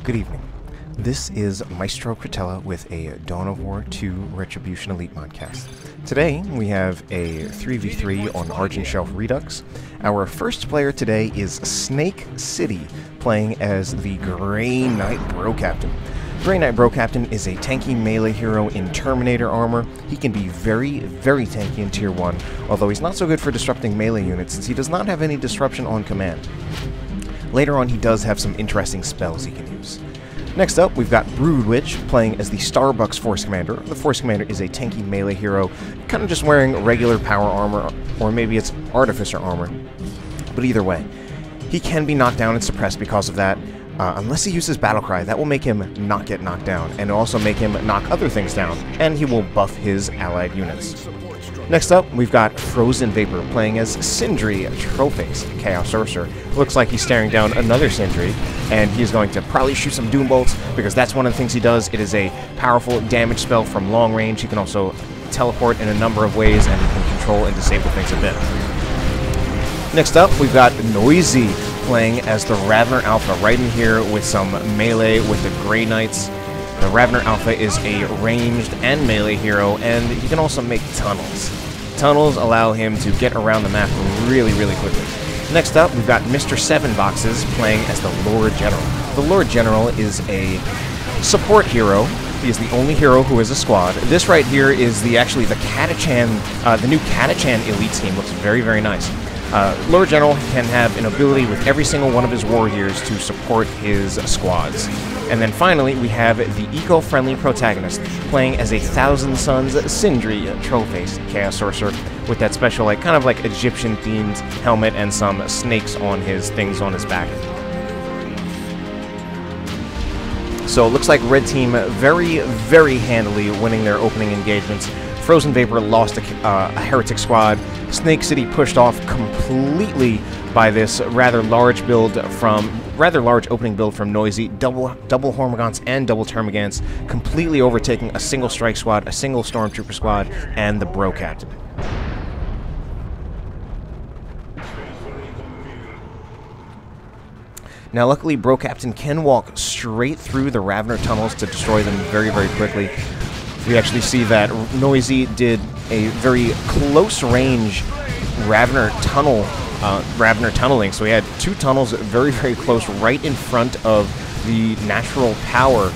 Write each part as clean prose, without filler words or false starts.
Good evening. This is Maestro Cretella with a Dawn of War 2 Retribution Elite modcast. Today we have a 3v3 on Argent Shelf Redux. Our first player today is Snake City, playing as the Grey Knight Bro Captain. Grey Knight Bro Captain is a tanky melee hero in Terminator armor. He can be very, very tanky in Tier 1, although he's not so good for disrupting melee units since he does not have any disruption on command. Later on, he does have some interesting spells he can use. Next up, we've got Broodwich playing as the Starbucks Force Commander. The Force Commander is a tanky melee hero, kind of just wearing regular power armor, or maybe it's Artificer armor. But either way, he can be knocked down and suppressed because of that, unless he uses Battlecry. That will make him not get knocked down, and also make him knock other things down, and he will buff his allied units. Next up, we've got FrozenVapor playing as Sindri, Trollface, Chaos Sorcerer. Looks like he's staring down another Sindri, and he's going to probably shoot some Doom Bolts, because that's one of the things he does. It is a powerful damage spell from long range. He can also teleport in a number of ways, and he can control and disable things a bit. Next up, we've got Noisy playing as the Ravener Alpha, right in here with some melee with the Grey Knights. The Ravener Alpha is a ranged and melee hero, and he can also make tunnels. Tunnels allow him to get around the map really, really quickly. Next up, we've got Mr. 7 Boxes playing as the Lord General. The Lord General is a support hero. He is the only hero who has a squad. This right here is actually the Catachan, the new Catachan Elite team. Looks very, very nice. Lord General can have an ability with every single one of his warriors to support his squads. And then finally, we have the eco-friendly Protagonist, playing as a Thousand Suns Sindri, Trollface, Chaos Sorcerer, with that special, kind of like Egyptian-themed helmet and some snakes on his things on his back. So it looks like Red Team very, very handily winning their opening engagements. FrozenVapor lost a Heretic squad. Snake City pushed off completely by this rather large opening build from Noisy, double Hormagaunts and double Termagants, completely overtaking a single strike squad, a single Stormtrooper squad, and the Bro Captain. Now, luckily, Bro Captain can walk straight through the Ravener tunnels to destroy them very, very quickly. We actually see that Noisy did a very close-range Ravener tunneling. So he had two tunnels very, very close, right in front of the natural power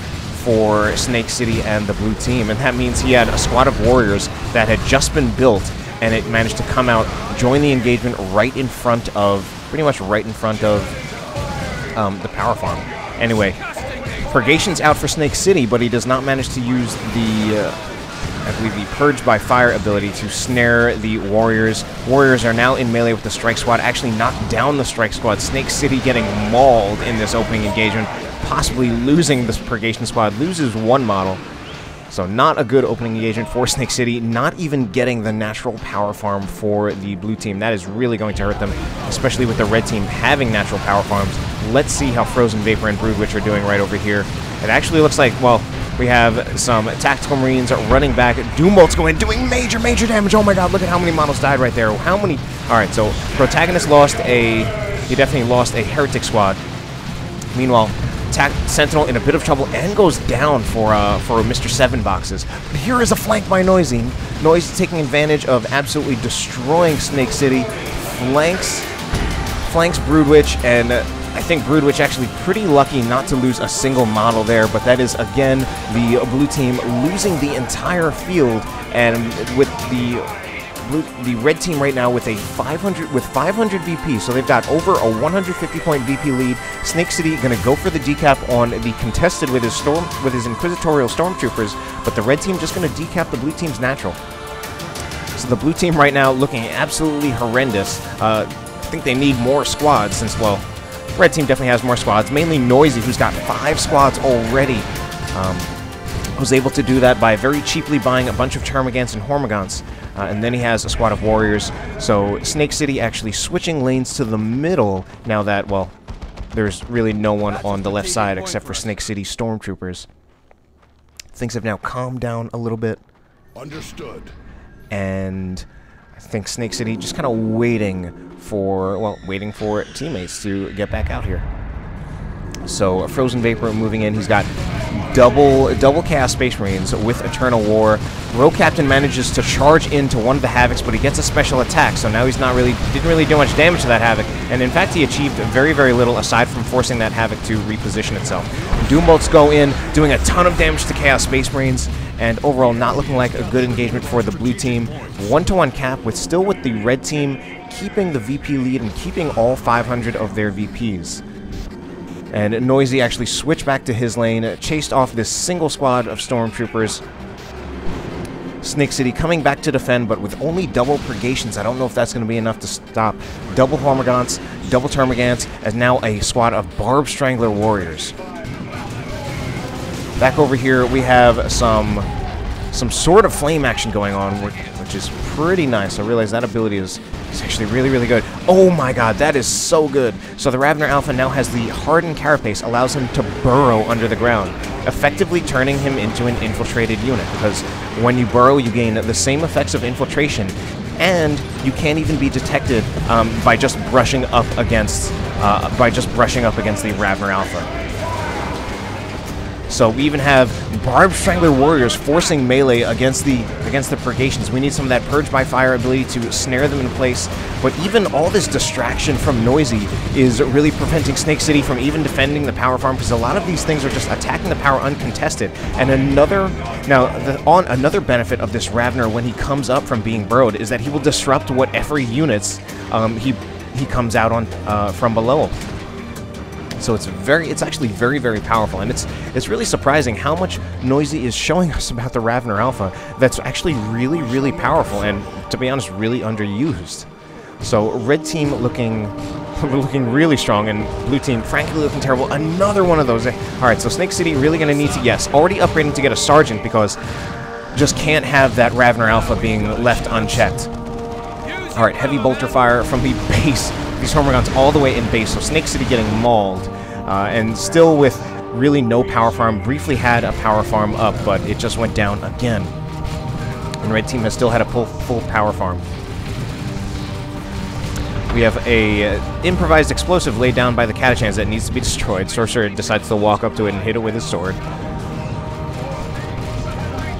for Snake City and the blue team. And that means he had a squad of warriors that had just been built, and it managed to come out, join the engagement right in front of, pretty much right in front of the power farm. Anyway, Purgation's out for Snake City, but he does not manage to use the, I believe, the Purge by Fire ability to snare the warriors. Warriors are now in melee with the Strike Squad, actually knocked down the Strike Squad. Snake City getting mauled in this opening engagement, possibly losing this Purgation squad, loses one model. So not a good opening engagement for Snake City, not even getting the natural power farm for the blue team. That is really going to hurt them, especially with the red team having natural power farms. Let's see how FrozenVapor and Broodwich are doing right over here. It actually looks like, well, we have some Tactical Marines running back. Doom Bolts go in, doing major, major damage. Oh my god, look at how many models died right there. How many? Alright, so Protagonist he definitely lost a Heretic squad. Meanwhile, Sentinel in a bit of trouble and goes down for Mr. 7 Boxes. But here is a flank by Noisy. Noisy taking advantage of absolutely destroying Snake City. Flanks Broodwich, and I think Broodwich actually pretty lucky not to lose a single model there, but that is, again, the blue team losing the entire field, and with the red team right now with 500 VP, so they've got over a 150-point VP lead. Snake City going to go for the decap on the contested with his Inquisitorial Stormtroopers, but the red team just going to decap the blue team's natural. So the blue team right now looking absolutely horrendous. I think they need more squads since, well, red team definitely has more squads, mainly Noisy, who's got 5 squads already. Was able to do that by very cheaply buying a bunch of Termagants and Hormagaunts, and then he has a squad of warriors. So Snake City actually switching lanes to the middle now that, well, there's really no one on the left side except for Snake City Stormtroopers. Things have now calmed down a little bit. Understood. And I think Snake City just kind of waiting for teammates to get back out here. So FrozenVapor moving in. He's got double Chaos Space Marines with Eternal War. Rogue Captain manages to charge into one of the Havocs, but he gets a special attack, so now didn't really do much damage to that Havoc, and in fact he achieved very, very little aside from forcing that Havoc to reposition itself. Doombolts go in, doing a ton of damage to Chaos Space Marines, and overall not looking like a good engagement for the blue team. 1-to-1 cap, still with the red team keeping the VP lead and keeping all 500 of their VPs. And Noisy actually switched back to his lane, chased off this single squad of Stormtroopers. Snake City coming back to defend, but with only double Purgations. I don't know if that's going to be enough to stop double Hormagaunts, double Termagants, and now a squad of Barb Strangler Warriors. Back over here, we have some sort of flame action going on, which is pretty nice. I realize that ability is actually really, really good. Oh my god, that is so good. So the Ravner Alpha now has the Hardened Carapace, allows him to burrow under the ground, effectively turning him into an infiltrated unit, because when you burrow, you gain the same effects of infiltration, and you can't even be detected by just brushing up against the Ravner Alpha. So we even have Barb Strangler Warriors forcing melee against the Purgations. We need some of that Purge by Fire ability to snare them in place. But even all this distraction from Noisy is really preventing Snake City from even defending the power farm, because a lot of these things are just attacking the power uncontested. And another benefit of this Ravner when he comes up from being burrowed is that he will disrupt whatever units he comes out on from below him. So it's actually very, very powerful, and it's really surprising how much Noisy is showing us about the Ravner Alpha that's actually really, really powerful, and to be honest, really underused. So red team looking really strong, and blue team frankly looking terrible. Another one of those. All right, so Snake City really going to need to, yes, already upgrading to get a Sergeant, because just can't have that Ravner Alpha being left unchecked. All right, heavy bolter fire from the base. These Hormagaunts all the way in base, so Snake City getting mauled, and still with really no power farm. Briefly had a power farm up, but it just went down again. And red team has still had a full power farm. We have a improvised explosive laid down by the Catachans that needs to be destroyed. Sorcerer decides to walk up to it and hit it with his sword.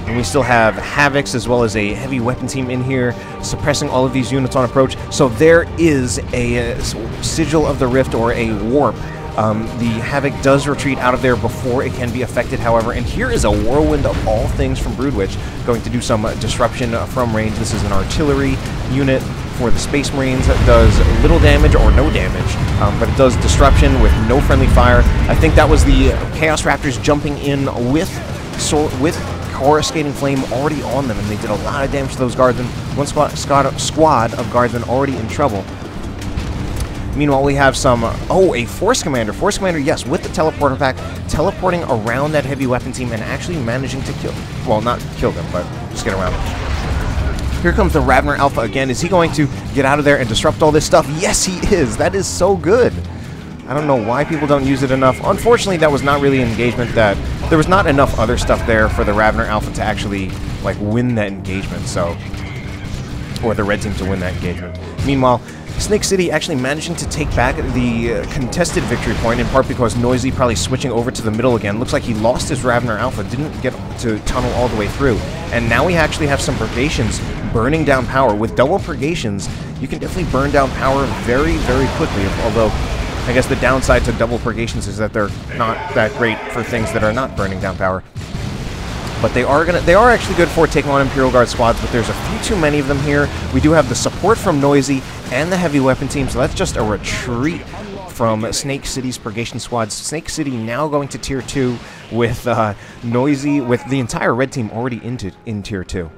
And we still have Havocs as well as a heavy weapon team in here, suppressing all of these units on approach. So there is a Sigil of the Rift, or a warp. The Havoc does retreat out of there before it can be affected, however. And here is a whirlwind of all things from Broodwich, going to do some disruption from range. This is an artillery unit for the Space Marines that does little damage or no damage, but it does disruption with no friendly fire. I think that was the Chaos Raptors jumping in with Coruscating Flame already on them, and they did a lot of damage to those guardsmen. One squad of guardsmen already in trouble. Meanwhile, we have some... a Force Commander. Force Commander, yes, with the Teleporter pack, teleporting around that heavy weapon team and actually managing to kill... Well, not kill them, but just get around them. Here comes the Ravner Alpha again. Is he going to get out of there and disrupt all this stuff? Yes, he is. That is so good. I don't know why people don't use it enough. Unfortunately, that was not really an engagement that... There was not enough other stuff there for the Ravner Alpha to actually, like, win that engagement, so... Or the red team to win that engagement. Meanwhile, Snake City actually managing to take back the contested victory point, in part because Noisy probably switching over to the middle again. Looks like he lost his Ravner Alpha, didn't get to tunnel all the way through. And now we actually have some Purgations burning down power. With double Purgations, you can definitely burn down power very, very quickly, although... I guess the downside to double Purgations is that they're not that great for things that are not burning down power. But they are actually good for taking on Imperial Guard squads, but there's a few too many of them here. We do have the support from Noisy and the heavy weapon team, so that's just a retreat from Snake City's Purgation squads. Snake City now going to Tier 2 with Noisy, with the entire red team already in Tier 2.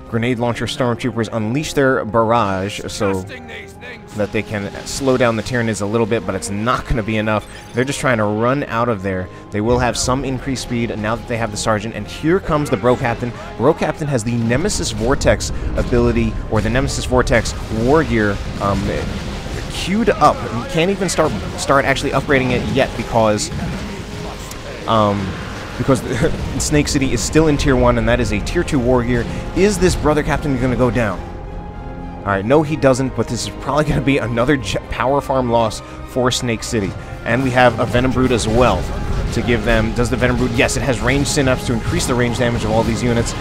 Grenade launcher Stormtroopers unleash their barrage so that they can slow down the Tyranids a little bit, but it's not going to be enough. They're just trying to run out of there. They will have some increased speed now that they have the Sergeant, and here comes the Bro Captain. Bro Captain has the Nemesis Vortex ability, or the Nemesis Vortex War Gear queued up. You can't even start actually upgrading it yet because Snake City is still in Tier 1, and that is a Tier 2 War Gear. Is this Brother Captain going to go down? Alright, no he doesn't, but this is probably going to be another power farm loss for Snake City. And we have a Venom Brood as well to give them... Does the Venom Brood... Yes, it has range synapse to increase the range damage of all these units.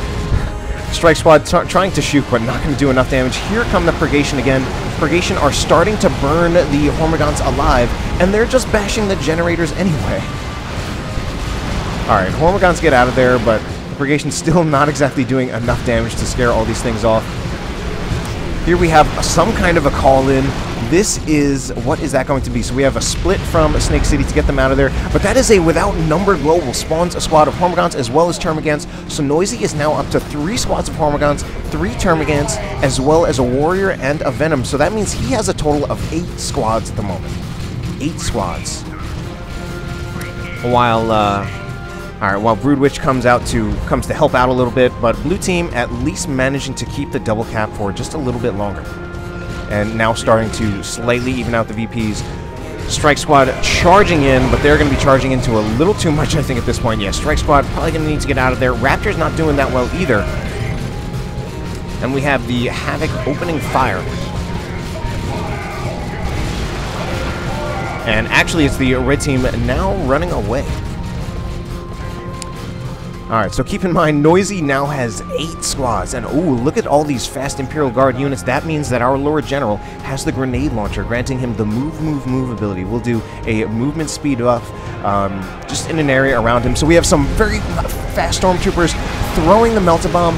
Strike Squad trying to shoot, but not going to do enough damage. Here come the Purgation again. Purgation are starting to burn the Hormagaunts alive, and they're just bashing the generators anyway. Alright, Hormagaunts get out of there, but the Purgation's still not exactly doing enough damage to scare all these things off. Here we have some kind of a call-in. This is... What is that going to be? So we have a split from Snake City to get them out of there. But that is a without number global. Spawns a squad of Hormagaunts as well as Termagants. So Noisy is now up to 3 squads of Hormagaunts, 3 Termagants, as well as a Warrior and a Venom. So that means he has a total of 8 squads at the moment. 8 squads. While Broodwich comes to help out a little bit, but blue team at least managing to keep the double cap for just a little bit longer. And now starting to slightly even out the VPs. Strike Squad charging in, but they're going to be charging into a little too much, I think, at this point. Yeah, Strike Squad probably going to need to get out of there. Raptor's not doing that well either. And we have the Havoc opening fire. And actually, it's the red team now running away. Alright, so keep in mind, Noisy now has 8 squads, and ooh, look at all these fast Imperial Guard units. That means that our Lord General has the grenade launcher, granting him the move ability. We'll do a movement speed buff just in an area around him. So we have some very fast Stormtroopers throwing the Melt-A-Bomb,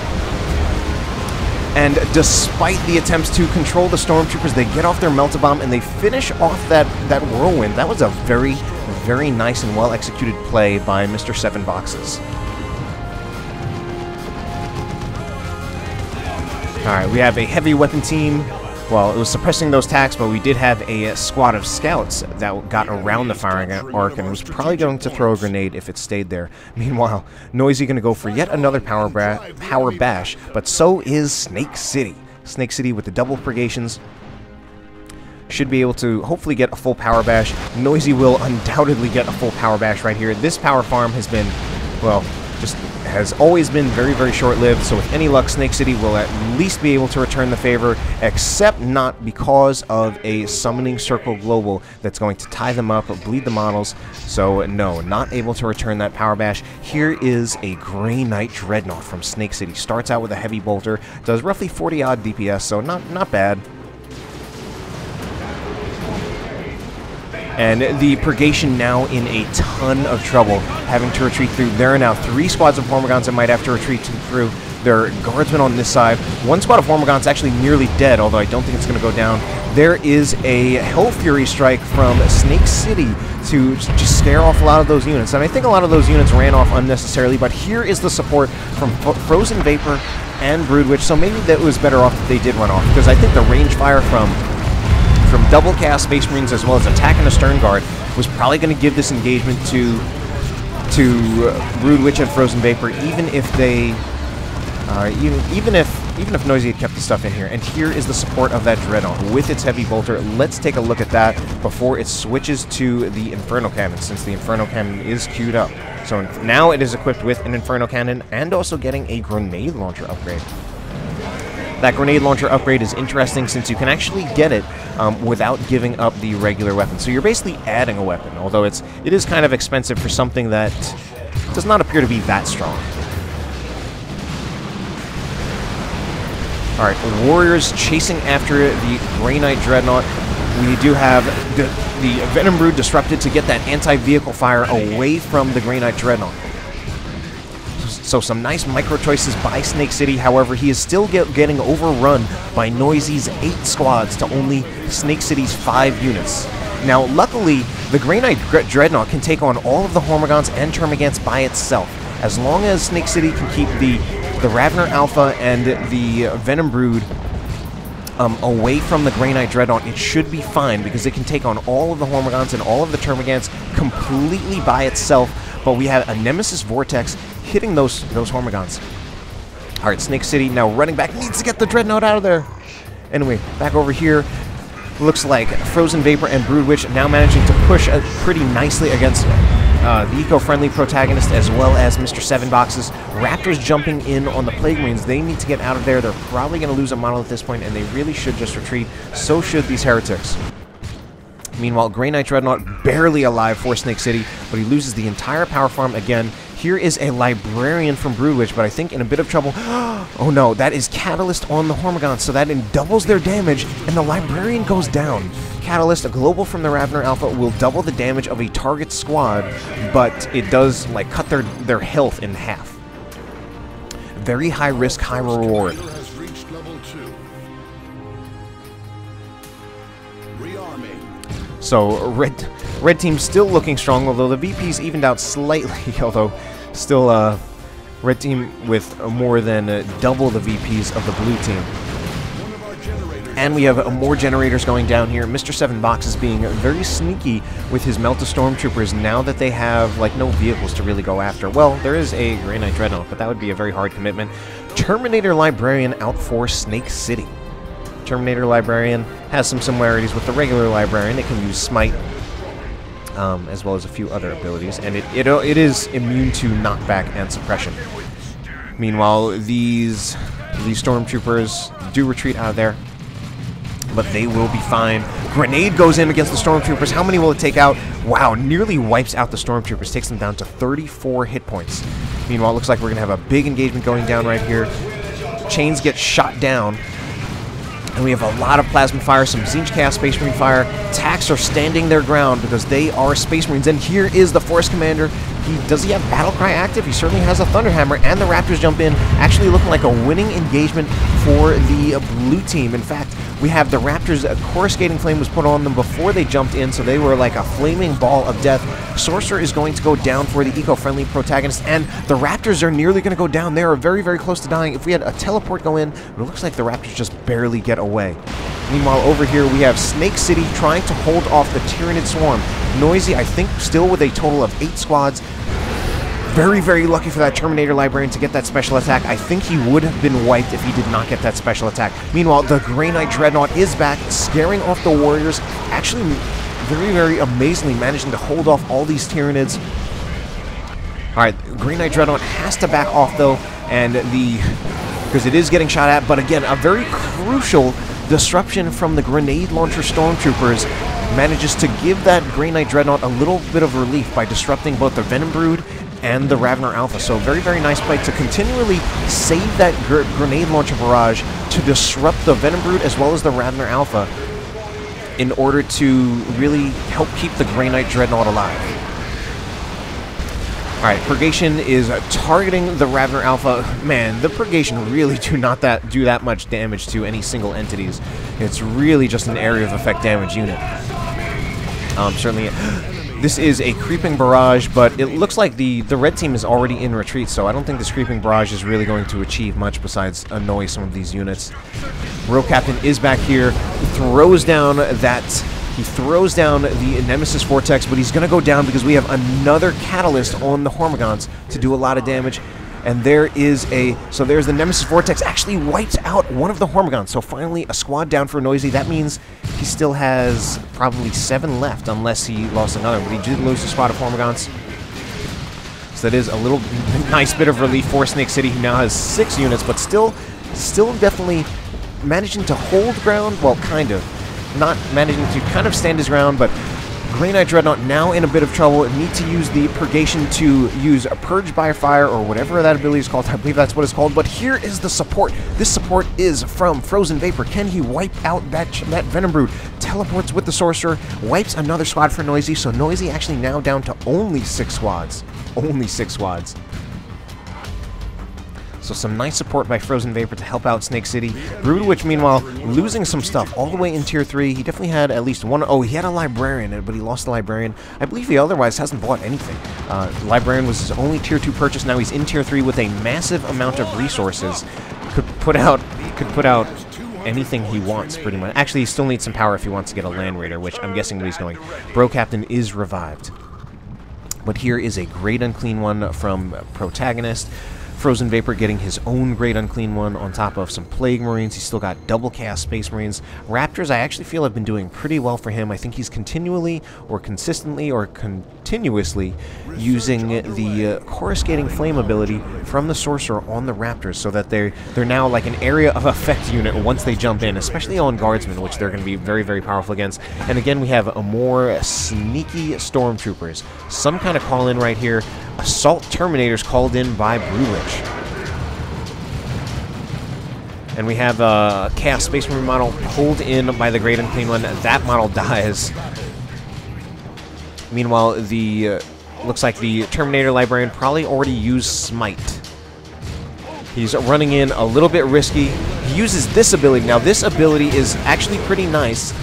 and despite the attempts to control the Stormtroopers, they get off their Melt-A-Bomb and they finish off that Whirlwind. That was a very, very nice and well-executed play by Mr. 7 Boxes. Alright, we have a heavy weapon team. Well, it was suppressing those attacks, but we did have a squad of scouts that got around the firing arc and was probably going to throw a grenade if it stayed there. Meanwhile, Noisy going to go for yet another power bash, but so is Snake City. Snake City with the double purgations should be able to hopefully get a full power bash. Noisy will undoubtedly get a full power bash right here. This power farm has been, well, just has always been very, very short-lived, so with any luck, Snake City will at least be able to return the favor, except not because of a Summoning Circle Global that's going to tie them up, bleed the models, so no, not able to return that power bash. Here is a Grey Knight Dreadnought from Snake City. Starts out with a heavy bolter, does roughly 40-odd DPS, so not bad. And the Purgation now in a ton of trouble, having to retreat through. There are now 3 squads of Hormagaunts that might have to retreat through. There are guardsmen on this side. 1 squad of Hormagaunts actually nearly dead, although I don't think it's going to go down. There is a Hell Fury strike from Snake City to just scare off a lot of those units. And I think a lot of those units ran off unnecessarily, but here is the support from FrozenVapor and Broodwich, so maybe that was better off that they did run off, because I think the range fire from double cast Space Marines as well as attack and a Stern Guard was probably going to give this engagement to Broodwich and FrozenVapor, even if they even if Noisy had kept the stuff in here. And here is the support of that Dreadnought with its heavy bolter. Let's take a look at that before it switches to the Inferno Cannon, since the Inferno Cannon is queued up. So now it is equipped with an Inferno Cannon and also getting a grenade launcher upgrade. That grenade launcher upgrade is interesting since you can actually get it without giving up the regular weapon. So you're basically adding a weapon, although it is kind of expensive for something that does not appear to be that strong. Alright, Warriors chasing after the Grey Knight Dreadnought. We do have the Venom Brood disrupted to get that anti-vehicle fire away from the Grey Knight Dreadnought. So some nice micro choices by Snake City. However, he is still getting overrun by Noisy's 8 squads to only Snake City's 5 units. Now, luckily, the Grey Knight Dreadnought can take on all of the Hormagaunts and Termagants by itself. As long as Snake City can keep the Ravner Alpha and the Venom Brood away from the Grey Knight Dreadnought, it should be fine, because it can take on all of the Hormagaunts and all of the Termagants completely by itself. But we have a Nemesis Vortex hitting those Hormagaunts. Alright, Snake City now running back, needs to get the Dreadnought out of there. Anyway, back over here. Looks like FrozenVapor and Broodwich now managing to push pretty nicely against the eco-friendly Protagonist, as well as Mr. 7 boxes. Raptors jumping in on the Plague Marines. They need to get out of there. They're probably going to lose a model at this point, and they really should just retreat. So should these heretics. Meanwhile, Grey Knight Dreadnought barely alive for Snake City, but he loses the entire power farm again. Here is a Librarian from Broodwich, but I think in a bit of trouble. Oh no, that is Catalyst on the Hormigons, so that doubles their damage, and the Librarian goes down. Catalyst, a global from the Ravener Alpha, will double the damage of a target squad, but it does like cut their health in half. Very high risk, high reward. So red team still looking strong, although the VPs evened out slightly. Although still red team with more than double the VPs of the blue team. And we have more generators going down here. Mr. 7 boxes being very sneaky with his Melta Stormtroopers now that they have like no vehicles to really go after. Well, there is a Grey Knight Dreadnought, but that would be a very hard commitment. Terminator Librarian out for Snake City. Terminator Librarian has some similarities with the regular Librarian. It can use Smite, as well as a few other abilities, and it is immune to knockback and suppression. Meanwhile, these Stormtroopers do retreat out of there, but they will be fine. Grenade goes in against the Stormtroopers. How many will it take out? Wow, nearly wipes out the Stormtroopers, takes them down to 34 hit points. Meanwhile, it looks like we're going to have a big engagement going down right here. Chains get shot down. And we have a lot of plasma fire, some Tzeentch Chaos Space Marine fire. Tax are standing their ground because they are Space Marines. And here is the Force Commander. Does he have Battlecry active? He certainly has a Thunderhammer, and the Raptors jump in, actually looking like a winning engagement for the blue team. In fact, we have the Raptors, a Coruscating Flame was put on them before they jumped in, so they were like a flaming ball of death. Sorcerer is going to go down for the eco-friendly Protagonist, and the Raptors are nearly going to go down. They are very, very close to dying. If we had a teleport go in, it looks like the Raptors just barely get away. Meanwhile, over here, we have Snake City trying to hold off the Tyranid Swarm. Noisy, I think, still with a total of 8 squads. Very, very lucky for that Terminator Librarian to get that special attack. I think he would have been wiped if he did not get that special attack. Meanwhile, the Grey Knight Dreadnought is back, scaring off the Warriors. Actually, very, very amazingly managing to hold off all these Tyranids. Alright, Grey Knight Dreadnought has to back off, though, and because it is getting shot at, but again, a very crucial disruption from the Grenade Launcher Stormtroopers manages to give that Grey Knight Dreadnought a little bit of relief by disrupting both the Venom Brood and the Ravener Alpha. So very, very nice play to continually save that Grenade Launcher barrage to disrupt the Venom Brood as well as the Ravener Alpha in order to really help keep the Grey Knight Dreadnought alive. Alright, Purgation is targeting the Ravener Alpha. Man, the Purgation really do that much damage to any single entities. It's really just an area of effect damage unit. Certainly, this is a creeping barrage, but it looks like the red team is already in retreat, so I don't think this creeping barrage is really going to achieve much besides annoy some of these units. Rogue Captain is back here, throws down the Nemesis Vortex, but he's going to go down because we have another Catalyst on the Hormigons to do a lot of damage. And there's the Nemesis Vortex actually wipes out one of the Hormigons. So finally, a squad down for Noisy. That means he still has probably 7 left, unless he lost another. But he did lose a squad of Hormigons. So that is a little nice bit of relief for Snake City, who now has 6 units, but still definitely managing to hold ground. Well, kind of. Not managing to kind of stand his ground, but Grey Knight Dreadnought now in a bit of trouble. Need to use the Purgation to use a Purge by Fire, or whatever that ability is called. I believe that's what it's called. But here is the support. This support is from FrozenVapor. Can he wipe out that Venom Brood? Teleports with the Sorcerer, wipes another squad for Noisy. So Noisy actually now down to only 6 squads. Only 6 squads. So some nice support by FrozenVapor to help out Snake City. Broodwich, meanwhile, losing some stuff all the way in Tier 3. He definitely had at least one. Oh, he had a Librarian, but he lost the Librarian. I believe he otherwise hasn't bought anything. Librarian was his only Tier 2 purchase. Now he's in Tier 3 with a massive amount of resources. Could put out anything he wants, pretty much. Actually, he still needs some power if he wants to get a Land Raider, which I'm guessing that he's going. Bro Captain is revived. But here is a great unclean one from Protagonist. FrozenVapor getting his own Great Unclean One on top of some Plague Marines. He's still got double cast Space Marines. Raptors, I actually feel have been doing pretty well for him. I think he's continually or consistently or continuously using the Coruscating Flame ability from the Sorcerer on the Raptors so that they're now like an area of effect unit once they jump in, especially on Guardsmen, which they're going to be very, very powerful against. And again, we have a more sneaky Stormtroopers. Some kind of call-in right here. Assault Terminators called in by Broodwich. And we have a Chaos Space Marine model pulled in by the Great Unclean One. That model dies. Meanwhile, the looks like the Terminator Librarian probably already used Smite. He's running in a little bit risky. He uses this ability. Now, this ability is actually pretty nice.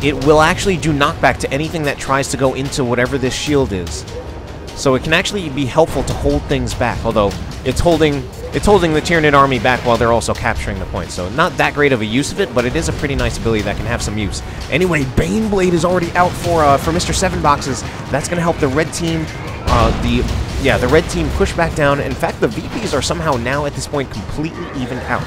It will actually do knockback to anything that tries to go into whatever this shield is. So it can actually be helpful to hold things back, although it's holding the Tyranid army back while they're also capturing the point. So not that great of a use of it, but it is a pretty nice ability that can have some use. Anyway, Baneblade is already out for Mr. 7 Boxes. That's going to help the red team, the red team push back down. In fact, the VPs are somehow now at this point completely evened out.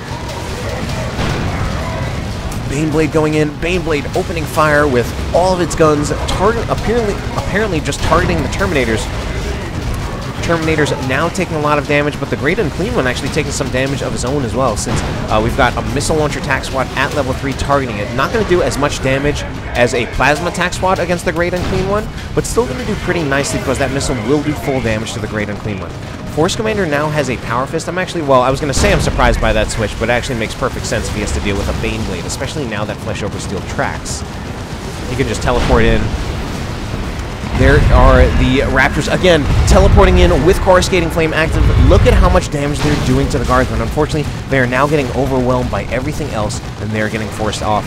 Baneblade going in, Baneblade opening fire with all of its guns, apparently just targeting the Terminators. Terminators now taking a lot of damage, but the Great Unclean One actually taking some damage of his own as well, since we've got a Missile Launcher Tac Squad at level 3 targeting it. Not going to do as much damage as a Plasma Tac Squad against the Great Unclean One, but still going to do pretty nicely because that missile will do full damage to the Great Unclean One. Force Commander now has a Power Fist. I was going to say I'm surprised by that switch, but it actually makes perfect sense if he has to deal with a Baneblade, especially now that Flesh Over Steel tracks. He can just teleport in. There are the Raptors, again, teleporting in with Coruscating Flame active. Look at how much damage they're doing to the Guardsmen. Unfortunately, they are now getting overwhelmed by everything else, and they're getting forced off.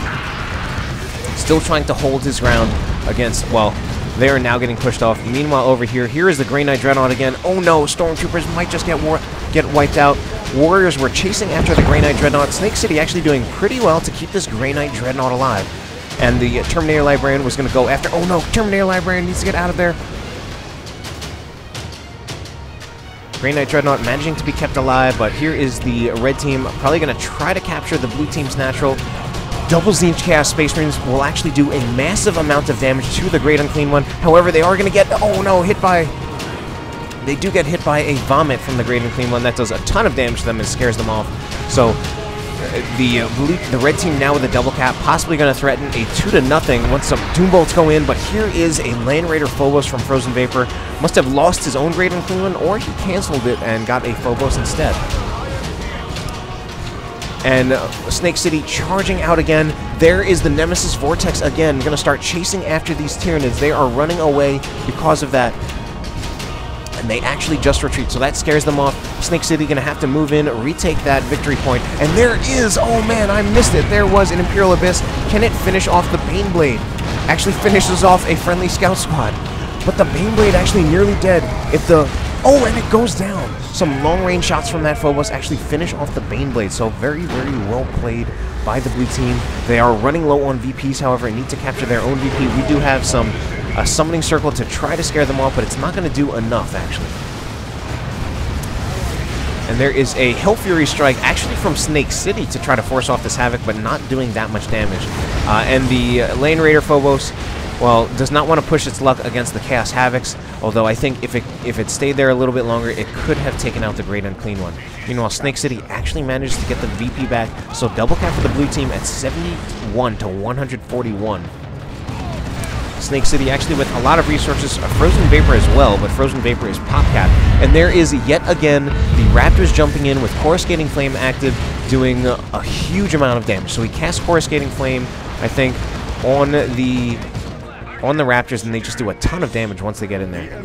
Still trying to hold his ground against, well, they are now getting pushed off. Meanwhile, over here is the Grey Knight Dreadnought again. Oh no, Stormtroopers might just get wiped out. Warriors were chasing after the Grey Knight Dreadnought. Snake City actually doing pretty well to keep this Grey Knight Dreadnought alive. And the Terminator Librarian was going to go after... Oh no, Terminator Librarian needs to get out of there. Grey Knight Dreadnought managing to be kept alive, but here is the red team probably going to try to capture the blue team's natural. Double Zinch Chaos Space Marines will actually do a massive amount of damage to the Great Unclean One. However, they are going to get... Oh no, they do get hit by a Vomit from the Great Unclean One. That does a ton of damage to them and scares them off. So... The red team now with a double cap, possibly going to threaten a 2-0 once some Doom Bolts go in, but here is a Land Raider Phobos from FrozenVapor. Must have lost his own Great Unclean One, or he canceled it and got a Phobos instead. And Snake City charging out again. There is the Nemesis Vortex again, going to start chasing after these Tyranids. They are running away because of that. And they actually just retreat, so that scares them off. Snake City going to have to move in, retake that victory point. And there is, oh man, I missed it. There was an Imperial Abyss. Can it finish off the Baneblade? Actually finishes off a friendly scout squad. But the Baneblade actually nearly dead. Oh, and it goes down. Some long-range shots from that Phobos actually finish off the Baneblade. So very, very well played by the blue team. They are running low on VPs, however, and need to capture their own VP. We do have a summoning circle to try to scare them off, but it's not going to do enough, actually. And there is a Hell Fury Strike, actually from Snake City, to try to force off this Havoc, but not doing that much damage. And the Land Raider Phobos, well, does not want to push its luck against the Chaos Havocs, although I think if it stayed there a little bit longer, it could have taken out the Great Unclean One. Meanwhile, Snake City actually manages to get the VP back, so double cap for the blue team at 71 to 141. Snake City actually with a lot of resources, FrozenVapor as well, but FrozenVapor is pop cap. And there is yet again the Raptors jumping in with Coruscating Flame active, doing a huge amount of damage. So he casts Coruscating Flame, I think, on the Raptors, and they just do a ton of damage once they get in there.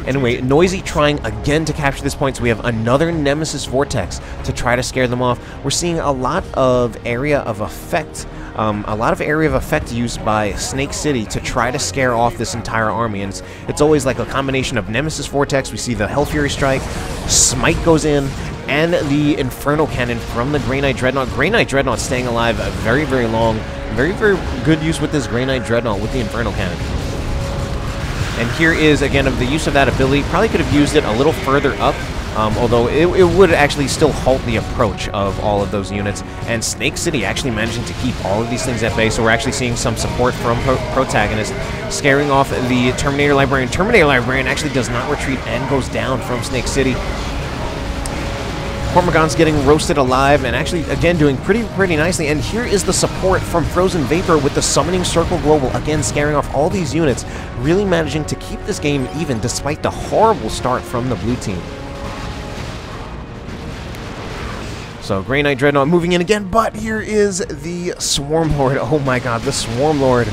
Anyway, Noisy trying again to capture this point, so we have another Nemesis Vortex to try to scare them off. We're seeing a lot of area of effect used by Snake City to try to scare off this entire army, and it's always like a combination of Nemesis Vortex. We see the Hell Fury Strike, Smite goes in, and the Inferno Cannon from the Grey Knight Dreadnought. Grey Knight Dreadnought staying alive very, very long. Very, very good use with this Grey Knight Dreadnought with the Inferno Cannon. And here is, again, of the use of that ability. Probably could have used it a little further up, although it would actually still halt the approach of all of those units. And Snake City actually managing to keep all of these things at bay, so we're actually seeing some support from Protagonist, scaring off the Terminator Librarian. Terminator Librarian actually does not retreat and goes down from Snake City. Cormogon's getting roasted alive and actually, again, doing pretty nicely. And here is the support from FrozenVapor with the Summoning Circle Global, again, scaring off all these units, really managing to keep this game even despite the horrible start from the blue team. So, Grey Knight Dreadnought moving in again, but here is the Swarm Lord. Oh my god, the Swarm Lord.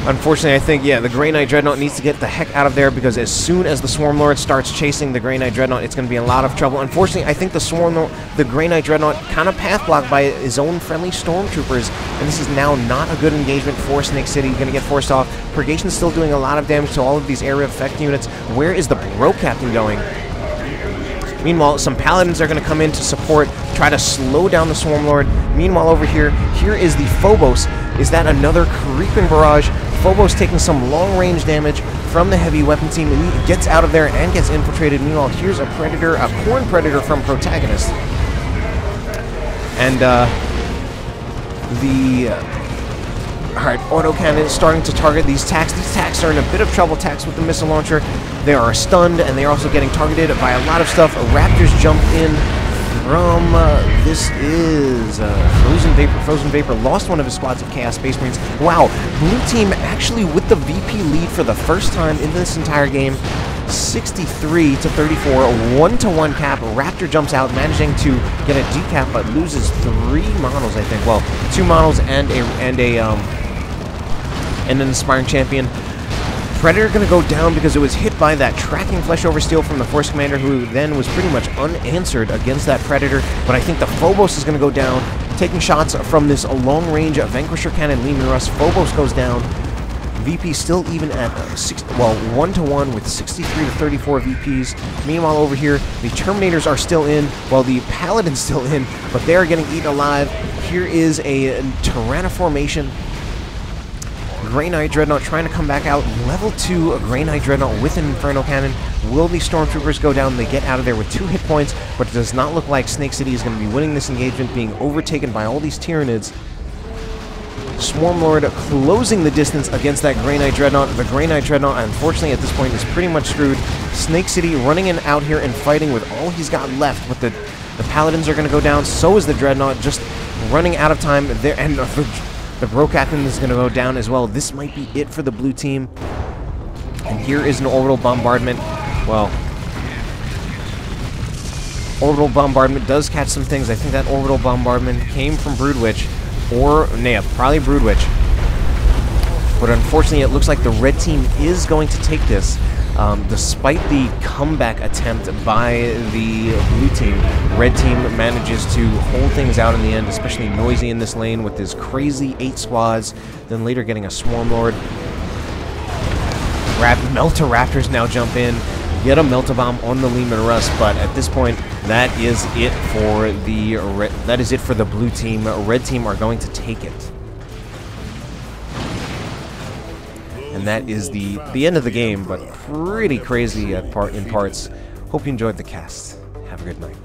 Unfortunately, I think, yeah, the Grey Knight Dreadnought needs to get the heck out of there, because as soon as the Swarm Lord starts chasing the Grey Knight Dreadnought, it's going to be in a lot of trouble. Unfortunately, I think the Grey Knight Dreadnought kind of path blocked by his own friendly Stormtroopers, and this is now not a good engagement for Snake City. Going to get forced off. Purgation's still doing a lot of damage to all of these area effect units. Where is the Bro Captain going? Meanwhile, some Paladins are going to come in to support, try to slow down the Swarm Lord. Meanwhile, over here is the Phobos. Is that another creeping barrage? Phobos taking some long-range damage from the heavy weapon team, and he gets out of there and gets infiltrated. Meanwhile, here's a Predator, a Corn Predator from Protagonist. And alright, autocannon is starting to target these tacks. These tacks are in a bit of trouble. Tacks with the missile launcher. They are stunned, and they are also getting targeted by a lot of stuff. Raptors jump in from, this is FrozenVapor. FrozenVapor lost one of his squads of Chaos Space Marines. Wow, blue team actually with the VP lead for the first time in this entire game. 63 to 34, a 1-to-1 cap. Raptor jumps out, managing to get a decap, but loses 3 models, I think. Well, 2 models and an Inspiring Champion. Predator going to go down because it was hit by that tracking flesh over steel from the Force Commander, who then was pretty much unanswered against that Predator. But I think the Phobos is going to go down, taking shots from this long-range Vanquisher Cannon Lehman Russ. Phobos goes down. VP still even at 1-to-1 with 63 to 34 VPs. Meanwhile, over here, the Terminators are still in, while the Paladin's still in, but they are getting eaten alive. Here is a Tyrannoformation. Grey Knight Dreadnought trying to come back out. Level 2, a Grey Knight Dreadnought with an Inferno Cannon. Will the Stormtroopers go down? They get out of there with 2 hit points, but it does not look like Snake City is going to be winning this engagement, being overtaken by all these Tyranids. Swarm Lord closing the distance against that Grey Knight Dreadnought. The Grey Knight Dreadnought, unfortunately, at this point is pretty much screwed. Snake City running in out here and fighting with all he's got left, but the Paladins are going to go down. So is the Dreadnought, just running out of time there, and the Bro Captain is going to go down as well. This might be it for the blue team. And here is an Orbital Bombardment. Well, Orbital Bombardment does catch some things. I think that Orbital Bombardment came from Broodwich, or, yeah, probably Broodwich. But unfortunately, it looks like the red team is going to take this. Despite the comeback attempt by the blue team, red team manages to hold things out in the end, especially Noisy in this lane with his crazy 8 squads, then later getting a Swarm Lord. Melta-Raptors now jump in, get a Melta-Bomb on the Lehman Russ, but at this point, that is it for the blue team. Red team are going to take it. And that is the end of the game, but pretty crazy in parts. Hope you enjoyed the cast. Have a good night.